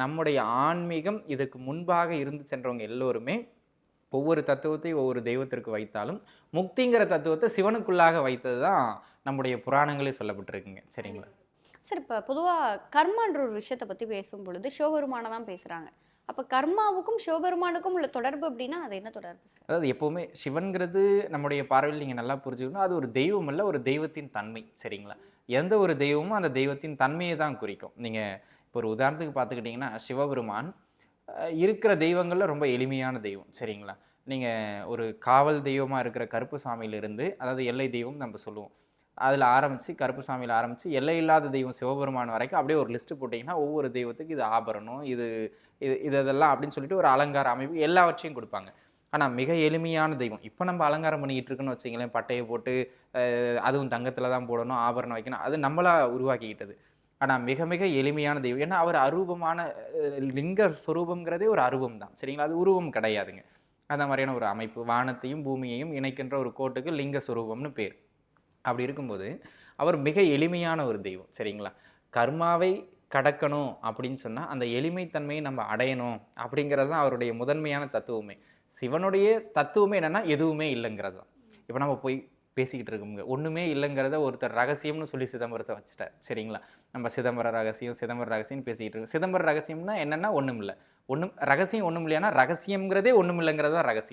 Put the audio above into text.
நம்முடைய ஆன்மீகம் இதற்கு முன்பாக இருந்து சென்றவங்க எல்லோருமே ஒவ்வொரு தத்துவத்தை ஒவ்வொரு தெய்வத்திற்கு வைத்தாலும், முக்திங்கிற தத்துவத்த சிவனுக்குள்ளாக வைத்தது தான் நம்முடைய புராணங்களே சொல்லப்பட்டிருக்குங்க. சரிங்களா? சார் இப்ப பொதுவா கர்மான்ற ஒரு விஷயத்த பத்தி பேசும்பொழுது சிவபெருமான தான் பேசுறாங்க. அப்ப கர்மாவுக்கும் சிவபெருமானுக்கும் உள்ள தொடர்பு அப்படின்னா, அது என்ன தொடர்பு சார்? அதாவது எப்பவுமே சிவன்கிறது நம்முடைய பார்வையில் நீங்க நல்லா புரிஞ்சுக்கணும். அது ஒரு தெய்வம் அல்ல, ஒரு தெய்வத்தின் தன்மை. சரிங்களா? எந்த ஒரு தெய்வமும் அந்த தெய்வத்தின் தன்மையை தான் குறிக்கும். நீங்க இப்போ ஒரு உதாரணத்துக்கு பார்த்துக்கிட்டீங்கன்னா, சிவபெருமான் இருக்கிற தெய்வங்கள்ல ரொம்ப எளிமையான தெய்வம். சரிங்களா? நீங்க ஒரு காவல் தெய்வமா இருக்கிற கருப்பசாமியிலிருந்து, அதாவது எல்லை தெய்வம் நம்ம சொல்லுவோம். அதில ஆரம்பிச்சு கருப்பசாமியில ஆரம்பிச்சு எல்லையில்லாத தெய்வம் சிவபெருமான் வரைக்கும் அப்படியே ஒரு லிஸ்ட் போட்டீங்கன்னா, ஒவ்வொரு தெய்வத்துக்கு இது ஆபரணம், இது இது இது இதெல்லாம் அப்படின்னு சொல்லிட்டு ஒரு அலங்கார அமைப்பு எல்லாவற்றையும் குடுப்பாங்க. ஆனா மிக எளிமையான தெய்வம். இப்ப நம்ம அலங்காரம் பண்ணிக்கிட்டு இருக்கோம்னு வச்சுக்கங்களேன், பட்டைய போட்டு அதுவும் தங்கத்தில தான் போடணும், ஆபரணம் வைக்கணும். அது நம்மளா உருவாக்கிக்கிட்டது. ஆனா மிக மிக எளிமையான தெய்வம். ஏன்னா அவர் அரூபமான லிங்க சொரூபம்ங்கிறதே ஒரு அருவம் தான். சரிங்களா? அது உருவம் கிடையாதுங்க. அந்த மாரியான ஒரு அமைப்பு. வானத்தையும் பூமியையும் இணைக்கின்ற ஒரு கோட்டுக்கு லிங்க சொரூபம்னு பேர். அப்படி இருக்கும்போது, அவர் மிக எளிமையான ஒரு தெய்வம். சரிங்களா? கர்மாவை கடக்கணும் அப்படின்னு சொன்னா, அந்த எளிமைத்தன்மையை நம்ம அடையணும் அப்படிங்கிறது தான் அவருடைய முதன்மையான தத்துவமே. சிவனுடைய தத்துவமே என்னன்னா, எதுவுமே இல்லங்கிறது தான். இப்ப நம்ம போய் பேசிக்கிட்டு இருக்கோம்ங்க. ஒண்ணுமே இல்லங்கிறத ஒருத்தர் ரகசியம்னு சொல்லி சிதம்பரத்த வச்சுட்டார். சரிங்களா? நம்ம சிதம்பர ரகசியம், சிதம்பர ரகசியம்னு பேசிக்கிட்டு இருக்கோம். சிதம்பர ரகசியம்னா என்னன்னா, ஒண்ணும் இல்ல. ரகசியம் ஒண்ணும் இல்லையானா, ரகசியம்ங்கிறதே ஒண்ணும் இல்லங்கிறது தான் ரகசியம்.